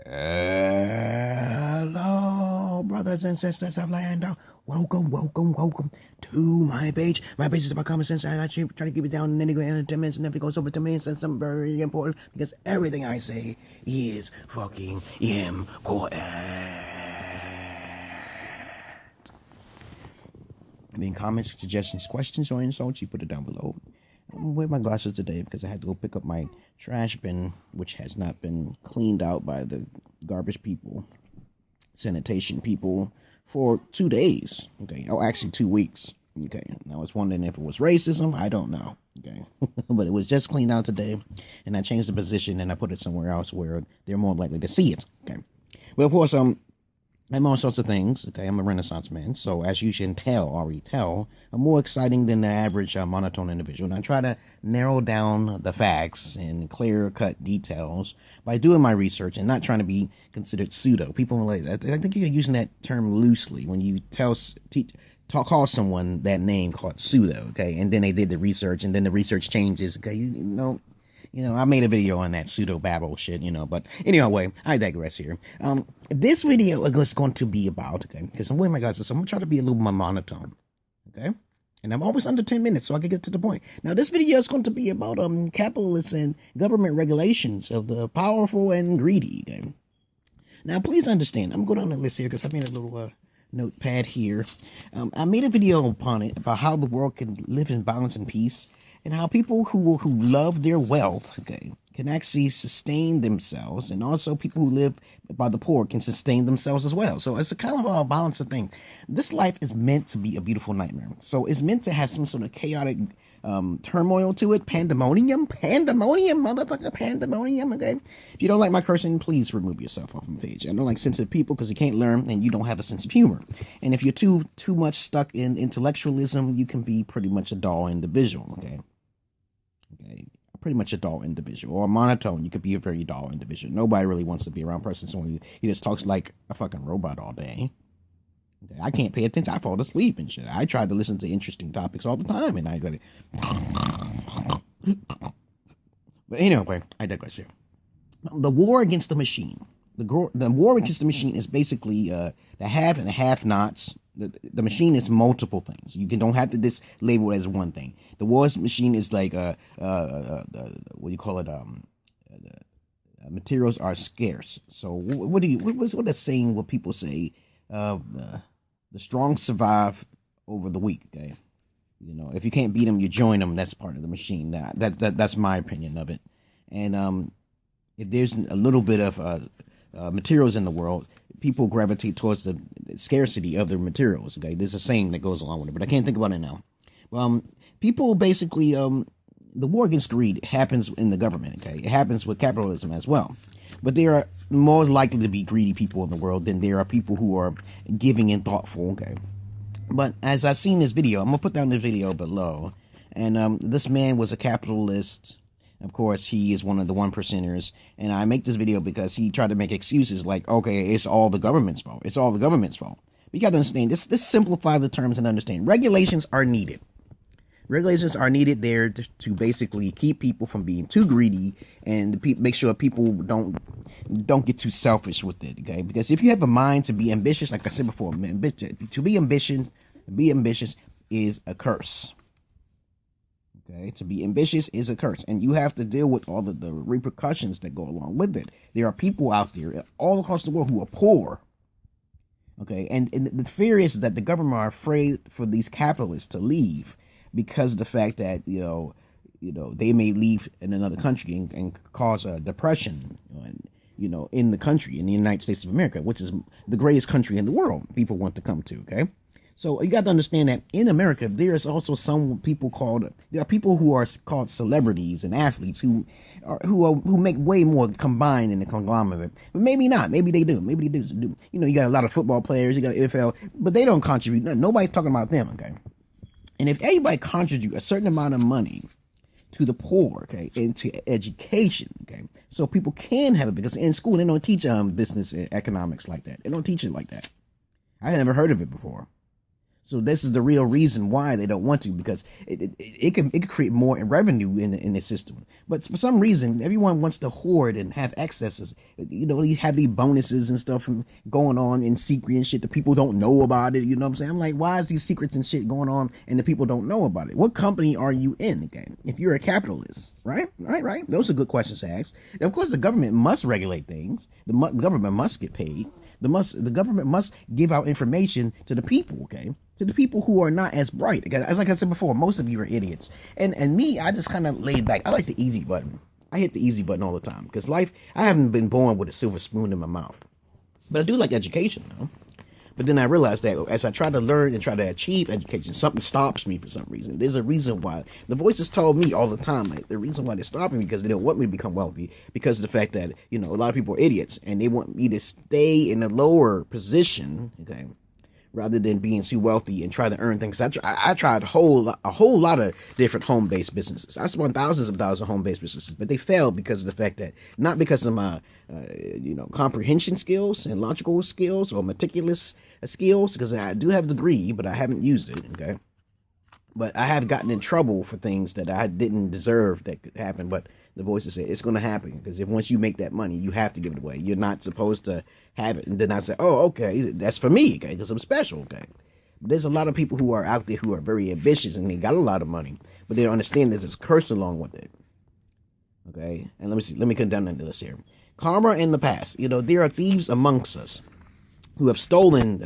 Hello, brothers and sisters of land. Welcome to my page. My page is about common sense. I try to keep it down in Indigo in 10 minutes, and if it goes over 10 minutes, that's something very important because everything I say is fucking important. Any comments, suggestions, questions, or insults, you put it down below. I'm wearing my glasses today because I had to go pick up my trash bin, which has not been cleaned out by the garbage people, sanitation people, for 2 days. Okay, oh, actually 2 weeks. Okay, and I was wondering if it was racism. I don't know. Okay, but it was just cleaned out today, and I changed the position and I put it somewhere else where they're more likely to see it. Okay, but of course, I'm all sorts of things. Okay, I'm a Renaissance man, so as you can already tell, I'm more exciting than the average monotone individual. And I try to narrow down the facts and clear-cut details by doing my research and not trying to be considered pseudo. People are like, I think you're using that term loosely when you call someone that name called pseudo. Okay, and then they did the research, and then the research changes. Okay, you know, I made a video on that pseudo babble shit, but anyway, I digress here. This video is going to be about, okay, because I'm wearing my glasses, so I'm going to try to be a little more monotone, okay? And I'm always under 10 minutes, so I can get to the point. Now, this video is going to be about capitalists and government regulations of the powerful and greedy, okay? Now, please understand, I'm going on the list here because I made a little notepad here. I made a video upon it about how the world can live in balance and peace, and how people who love their wealth, okay, can actually sustain themselves, and also people who live by the poor can sustain themselves as well. So it's a kind of a balance of thing. This life is meant to be a beautiful nightmare. So it's meant to have some sort of chaotic turmoil to it, pandemonium, motherfucker, pandemonium, okay? If you don't like my cursing, please remove yourself off my page. I don't like sensitive people because you can't learn and you don't have a sense of humor. And if you're too much stuck in intellectualism, you can be pretty much a dull individual, okay? Okay, pretty much a dull individual, or a monotone. You could be a very dull individual. Nobody really wants to be around a person someone he just talks like a fucking robot all day. Okay, I can't pay attention. I fall asleep and shit. I try to listen to interesting topics all the time, and I go. But anyway, I digress here. The war against the machine. The war against the machine is basically the have and the have-nots. The machine is multiple things. You don't have to just label it as one thing. The war machine is like what do you call it? Materials are scarce. So what's the saying? What people say? The strong survive over the weak. Okay, if you can't beat them, you join them. That's part of the machine. That's my opinion of it. And if there's a little bit of materials in the world, people gravitate towards the scarcity of their materials. Okay, there's a saying that goes along with it, but I can't think about it now. People basically, the war against greed happens in the government. Okay, it happens with capitalism as well. But there are more likely to be greedy people in the world than there are people who are giving and thoughtful. Okay, but as I've seen this video, I'm gonna put down the video below, and this man was a capitalist. Of course, he is one of the 1%ers, and I make this video because he tried to make excuses like, okay, it's all the government's fault. It's all the government's fault. But you got to understand, this simplify the terms and understand. Regulations are needed. Regulations are needed there to basically keep people from being too greedy and make sure people don't get too selfish with it, okay? Because if you have a mind to be ambitious, like I said before, to be ambitious is a curse. Okay, to be ambitious is a curse, and you have to deal with all the repercussions that go along with it. There are people out there all across the world who are poor. Okay, and the fear is that the government are afraid for these capitalists to leave because of the fact that they may leave in another country and cause a depression, in the country, in the United States of America, which is the greatest country in the world. People want to come to. Okay. So you got to understand that in America, there is also there are people who are called celebrities and athletes who make way more combined in the conglomerate, but maybe not. Maybe they do. You got a lot of football players, you got NFL, but they don't contribute. Nobody's talking about them. Okay. And if everybody contribute a certain amount of money to the poor, okay, into education, okay, so people can have it, because in school they don't teach business and economics like that. They don't teach it like that. I had never heard of it before. So this is the real reason why they don't want to, because it can create more revenue in the system. But for some reason, everyone wants to hoard and have excesses. You know, you have these bonuses and stuff going on in secret and shit. The people don't know about it. You know what I'm saying? I'm like, why is these secrets and shit going on and the people don't know about it? What company are you in? Okay, if you're a capitalist, right? Those are good questions to ask. And of course, the government must regulate things. The government must get paid. The government must give out information to the people, okay? To the people who are not as bright. Okay? As like I said before, most of you are idiots. And me, I just kind of laid back. I like the easy button. I hit the easy button all the time. Because life, I haven't been born with a silver spoon in my mouth. But I do like education, though. But then I realized that as I try to learn and try to achieve education, something stops me for some reason. There's a reason why. The voices told me all the time, like, the reason why they're stopping me because they don't want me to become wealthy, because of the fact that, you know, a lot of people are idiots and they want me to stay in a lower position, okay, rather than being too wealthy and try to earn things. I tried a whole lot of different home-based businesses. I spent thousands of dollars on home-based businesses, but they failed because of the fact that, not because of my, comprehension skills and logical skills or meticulous skills, because I do have a degree, but I haven't used it, okay? But I have gotten in trouble for things that I didn't deserve that could happen, but the voices say it's going to happen, because if once you make that money, you have to give it away. You're not supposed to have it. And then I say, oh, okay, that's for me, okay, because I'm special, okay? But there's a lot of people who are out there who are very ambitious and they got a lot of money, but they don't understand there's this curse along with it, okay? And let me come down into this here. Karma in the past. You know, there are thieves amongst us who have stolen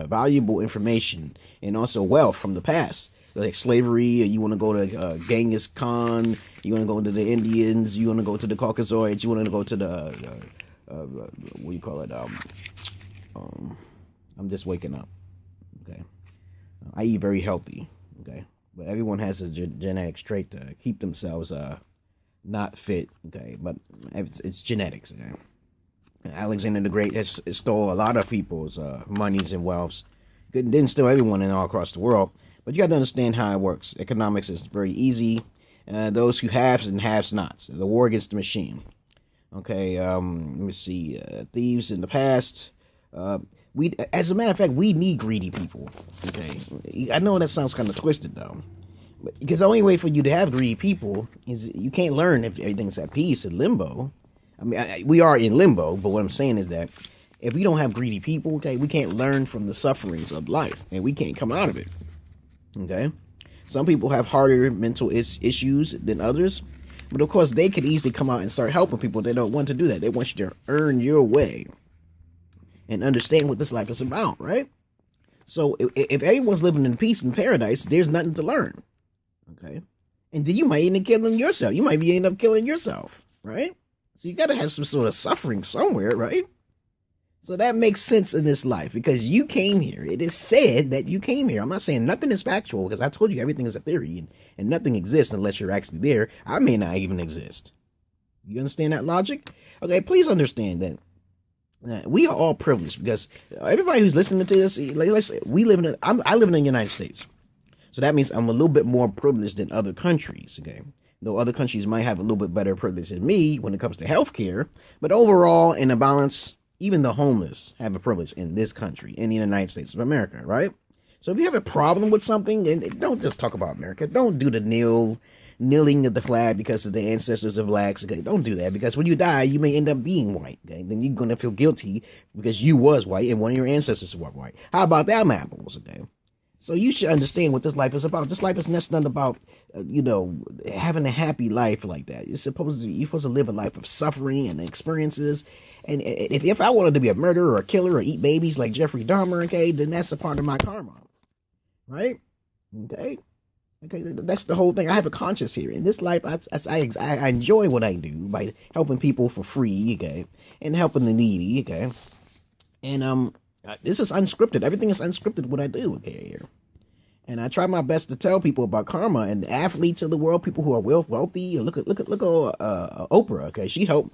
valuable information and also wealth from the past. Like slavery, or you want to go to Genghis Khan, you want to go to the Indians, you want to go to the Caucasoids, you want to go to the, what do you call it? I'm just waking up, okay? I eat very healthy, okay? But everyone has a genetic trait to keep themselves not fit, okay? But it's genetics, okay? Alexander the Great has stole a lot of people's monies and wealths. Didn't steal everyone in all across the world. But you got to understand how it works. Economics is very easy. Those who haves and haves nots. The war against the machine. Okay, let me see. Thieves in the past. As a matter of fact, we need greedy people. Okay, I know that sounds kind of twisted though, but because the only way for you to have greedy people is you can't learn if everything's at peace in limbo. I mean, we are in limbo, but what I'm saying is that if we don't have greedy people, okay, we can't learn from the sufferings of life, and we can't come out of it. Okay, some people have harder mental issues than others, but of course they could easily come out and start helping people. They don't want to do that. They want you to earn your way and understand what this life is about, right? So if everyone's living in peace and paradise, there's nothing to learn. Okay, and then you might end up killing yourself. You might end up killing yourself, right? So you got to have some sort of suffering somewhere, right? So that makes sense in this life because you came here. It is said that you came here. I'm not saying nothing is factual because I told you everything is a theory and nothing exists unless you're actually there. I may not even exist. You understand that logic? Okay, please understand that we are all privileged because everybody who's listening to this, like, let's say I live in the United States. So that means I'm a little bit more privileged than other countries, okay? Though other countries might have a little bit better privilege than me when it comes to healthcare, but overall, in a balance, even the homeless have a privilege in this country, in the United States of America, right? So if you have a problem with something, and don't just talk about America. Don't do the kneeling of the flag because of the ancestors of blacks. Okay, don't do that because when you die, you may end up being white. Okay, then you're gonna feel guilty because you was white and one of your ancestors were white. How about that, apples? Okay. So you should understand what this life is about. This life is not about, having a happy life like that. You're supposed to live a life of suffering and experiences. And if I wanted to be a murderer or a killer or eat babies like Jeffrey Dahmer, okay, then that's a part of my karma, right? Okay, that's the whole thing. I have a conscience here. In this life, I enjoy what I do by helping people for free, okay, and helping the needy, okay, and this is unscripted. Everything is unscripted what I do, okay, here. And I try my best to tell people about karma and the athletes of the world, people who are wealthy. Look at Oprah, okay? She helped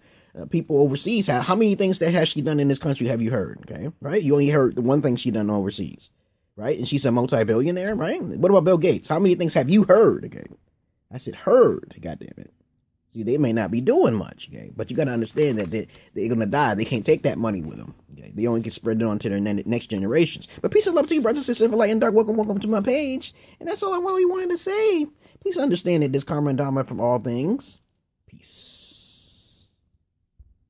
people overseas. How many things that has she done in this country have you heard, okay? Right? You only heard the one thing she done overseas, right? And she's a multi-billionaire, right? What about Bill Gates? How many things have you heard, okay? I said heard, goddamn it. See, they may not be doing much, okay? But you got to understand that they're going to die. They can't take that money with them, okay? They only can spread it on to their next generations. But peace and love to you, brothers and sisters of light and dark. Welcome to my page. And that's all I really wanted to say. Please understand that there's karma and dharma from all things. Peace.